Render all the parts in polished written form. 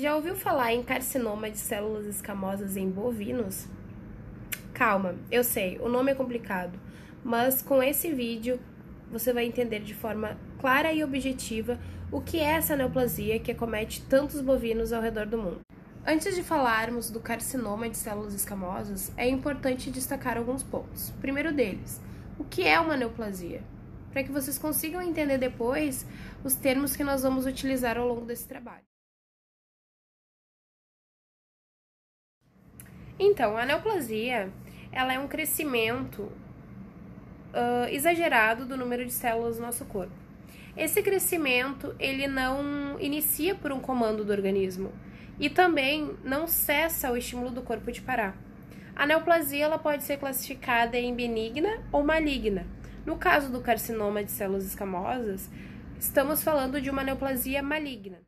Já ouviu falar em carcinoma de células escamosas em bovinos? Calma, eu sei, o nome é complicado, mas com esse vídeo você vai entender de forma clara e objetiva o que é essa neoplasia que acomete tantos bovinos ao redor do mundo. Antes de falarmos do carcinoma de células escamosas, é importante destacar alguns pontos. Primeiro deles, o que é uma neoplasia? Para que vocês consigam entender depois os termos que nós vamos utilizar ao longo desse trabalho. Então, a neoplasia, ela é um crescimento exagerado do número de células do nosso corpo. Esse crescimento, ele não inicia por um comando do organismo e também não cessa o estímulo do corpo de parar. A neoplasia, ela pode ser classificada em benigna ou maligna. No caso do carcinoma de células escamosas, estamos falando de uma neoplasia maligna.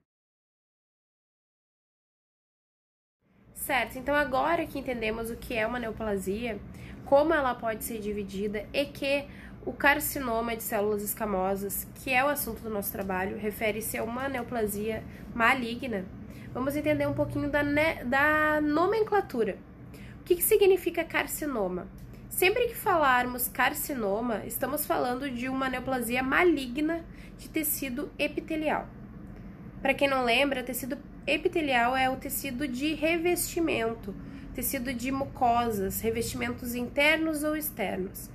Certo, então agora que entendemos o que é uma neoplasia, como ela pode ser dividida e que o carcinoma de células escamosas, que é o assunto do nosso trabalho, refere-se a uma neoplasia maligna, vamos entender um pouquinho da nomenclatura. O que significa carcinoma? Sempre que falarmos carcinoma, estamos falando de uma neoplasia maligna de tecido epitelial. Para quem não lembra, tecido epitelial é o tecido de revestimento, tecido de mucosas, revestimentos internos ou externos.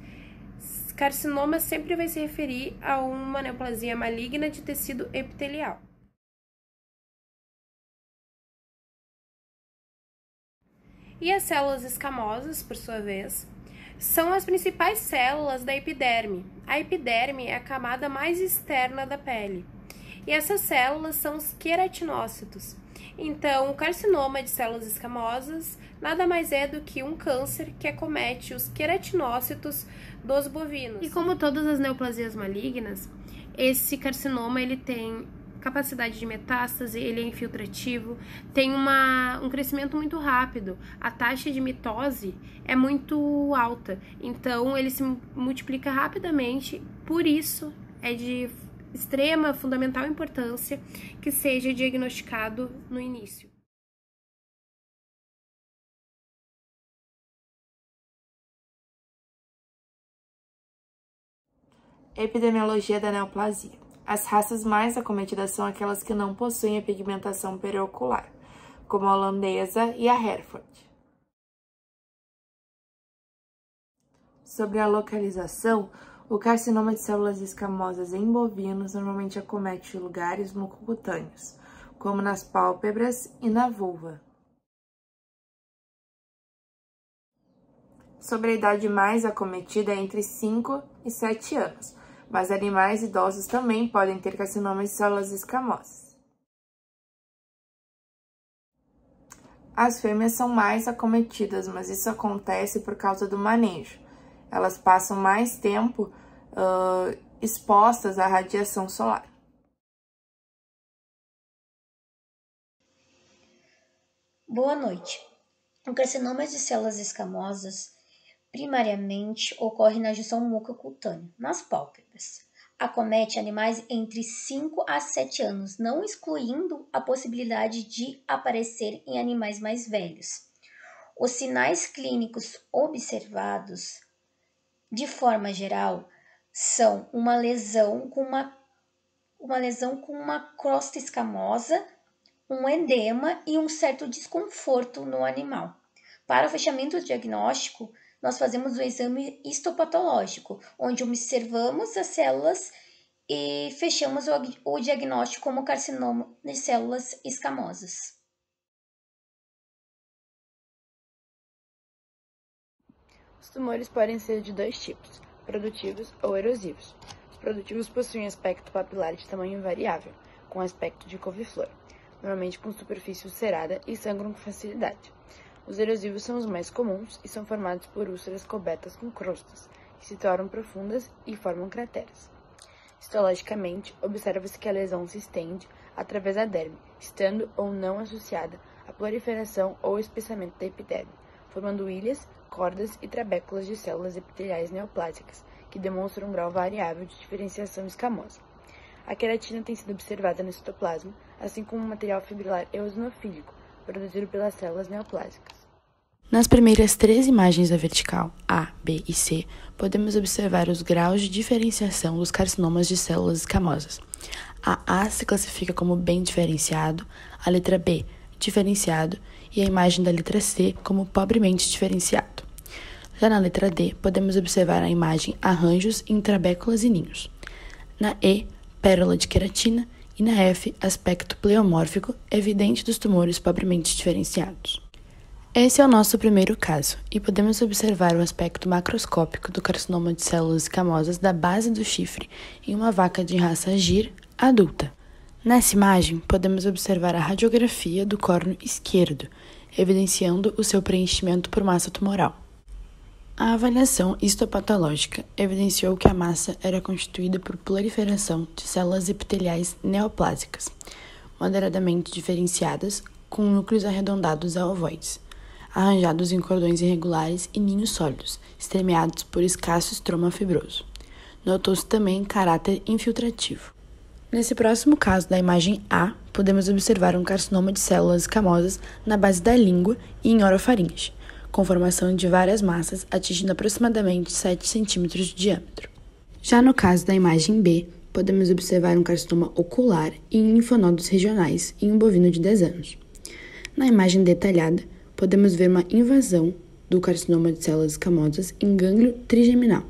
Carcinoma sempre vai se referir a uma neoplasia maligna de tecido epitelial. E as células escamosas, por sua vez, são as principais células da epiderme. A epiderme é a camada mais externa da pele. E essas células são os queratinócitos. Então, o carcinoma de células escamosas nada mais é do que um câncer que acomete os queratinócitos dos bovinos. E como todas as neoplasias malignas, esse carcinoma ele tem capacidade de metástase, ele é infiltrativo, tem um crescimento muito rápido, a taxa de mitose é muito alta, então ele se multiplica rapidamente, por isso é de extrema, fundamental importância que seja diagnosticado no início. Epidemiologia da neoplasia. As raças mais acometidas são aquelas que não possuem a pigmentação periocular, como a holandesa e a Hereford. Sobre a localização, o carcinoma de células escamosas em bovinos normalmente acomete lugares mucocutâneos, como nas pálpebras e na vulva. Sobre a idade mais acometida é entre 5 e 7 anos, mas animais idosos também podem ter carcinoma de células escamosas. As fêmeas são mais acometidas, mas isso acontece por causa do manejo. Elas passam mais tempo expostas à radiação solar. Boa noite. O carcinoma de células escamosas primariamente ocorre na junção mucocutânea, nas pálpebras. Acomete animais entre 5 a 7 anos, não excluindo a possibilidade de aparecer em animais mais velhos. Os sinais clínicos observados, de forma geral, são uma lesão com uma crosta escamosa, um edema e um certo desconforto no animal. Para o fechamento diagnóstico, nós fazemos o exame histopatológico, onde observamos as células e fechamos o diagnóstico como carcinoma de células escamosas. Os tumores podem ser de dois tipos, produtivos ou erosivos. Os produtivos possuem aspecto papilar de tamanho variável, com aspecto de couve-flor, normalmente com superfície ulcerada e sangram com facilidade. Os erosivos são os mais comuns e são formados por úlceras cobertas com crostas, que se tornam profundas e formam crateras. Histologicamente, observa-se que a lesão se estende através da derme, estando ou não associada à proliferação ou espessamento da epiderme, formando ilhas, cordas e trabéculas de células epiteliais neoplásicas, que demonstram um grau variável de diferenciação escamosa. A queratina tem sido observada no citoplasma, assim como o material fibrilar eosinofílico, produzido pelas células neoplásicas. Nas primeiras 3 imagens da vertical, A, B e C, podemos observar os graus de diferenciação dos carcinomas de células escamosas. A A se classifica como bem diferenciado, a letra B, diferenciado, e a imagem da letra C como pobremente diferenciado. Já na letra D, podemos observar a imagem arranjos, intrabéculas e ninhos. Na E, pérola de queratina, e na F, aspecto pleomórfico, evidente dos tumores pobremente diferenciados. Esse é o nosso primeiro caso, e podemos observar o aspecto macroscópico do carcinoma de células escamosas da base do chifre em uma vaca de raça Gir adulta. Nessa imagem, podemos observar a radiografia do córneo esquerdo, evidenciando o seu preenchimento por massa tumoral. A avaliação histopatológica evidenciou que a massa era constituída por proliferação de células epiteliais neoplásicas, moderadamente diferenciadas, com núcleos arredondados a ovoides, arranjados em cordões irregulares e ninhos sólidos, estremeados por escasso estroma fibroso. Notou-se também caráter infiltrativo. Nesse próximo caso da imagem A, podemos observar um carcinoma de células escamosas na base da língua e em orofaringe, com formação de várias massas atingindo aproximadamente 7 cm de diâmetro. Já no caso da imagem B, podemos observar um carcinoma ocular e linfonodos regionais em um bovino de 10 anos. Na imagem detalhada, podemos ver uma invasão do carcinoma de células escamosas em gânglio trigeminal.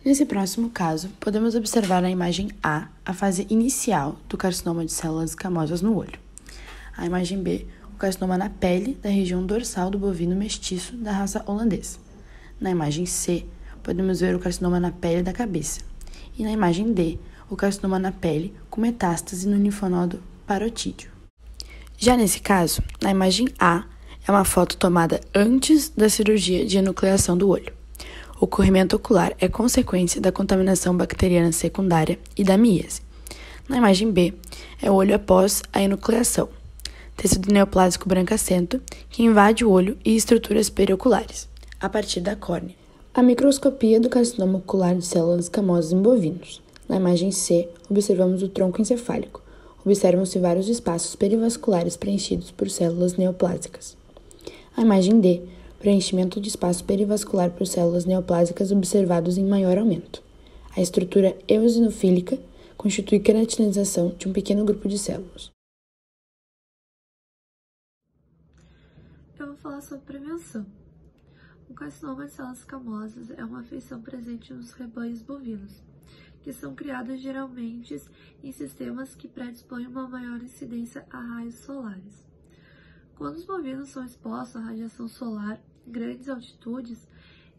Nesse próximo caso, podemos observar na imagem A a fase inicial do carcinoma de células escamosas no olho. A imagem B, o carcinoma na pele da região dorsal do bovino mestiço da raça holandesa. Na imagem C, podemos ver o carcinoma na pele da cabeça. E na imagem D, o carcinoma na pele com metástase no linfonodo parotídeo. Já nesse caso, na imagem A, é uma foto tomada antes da cirurgia de enucleação do olho. O corrimento ocular é consequência da contaminação bacteriana secundária e da míase. Na imagem B, é o olho após a enucleação, tecido neoplásico brancacento que invade o olho e estruturas perioculares, a partir da córnea. A microscopia do carcinoma ocular de células escamosas em bovinos. Na imagem C, observamos o tronco encefálico. Observam-se vários espaços perivasculares preenchidos por células neoplásicas. A imagem D, preenchimento de espaço perivascular por células neoplásicas observados em maior aumento. A estrutura eosinofílica constitui queratinização de um pequeno grupo de células. Eu vou falar sobre prevenção. O carcinoma de células escamosas é uma afeição presente nos rebanhos bovinos, que são criados geralmente em sistemas que predispõem uma maior incidência a raios solares. Quando os bovinos são expostos à radiação solar em grandes altitudes,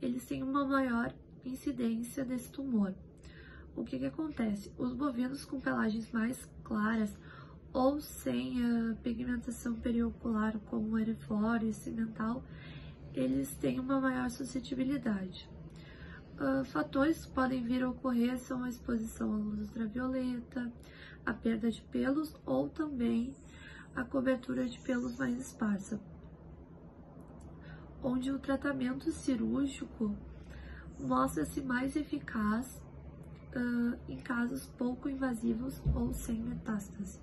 eles têm uma maior incidência desse tumor. O que acontece? Os bovinos com pelagens mais claras ou sem pigmentação periocular, como erefório e cimental, eles têm uma maior suscetibilidade. Fatores que podem vir a ocorrer são a exposição à luz ultravioleta, a perda de pelos ou também a cobertura de pelos mais esparsa, onde o tratamento cirúrgico mostra-se mais eficaz em casos pouco invasivos ou sem metástase.